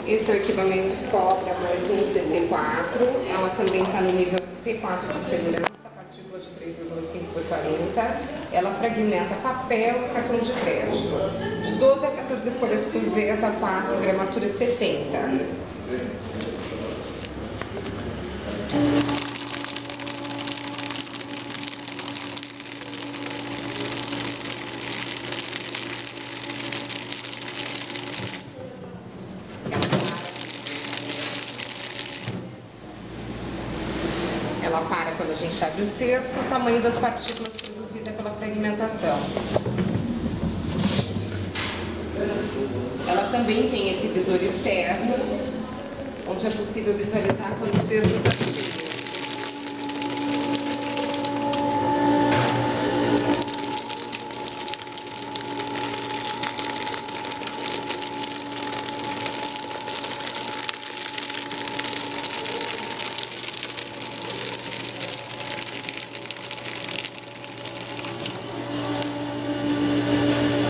Esse é o equipamento Cobra mais um CC4. Ela também está no nível P4 de segurança, partícula de 3,5 por 40. Ela fragmenta papel e cartão de crédito. De 12 a 14 folhas por vez a 4, gramatura 70. Ela para quando a gente abre o cesto, o tamanho das partículas produzidas pela fragmentação. Ela também tem esse visor externo, onde é possível visualizar quando o cesto está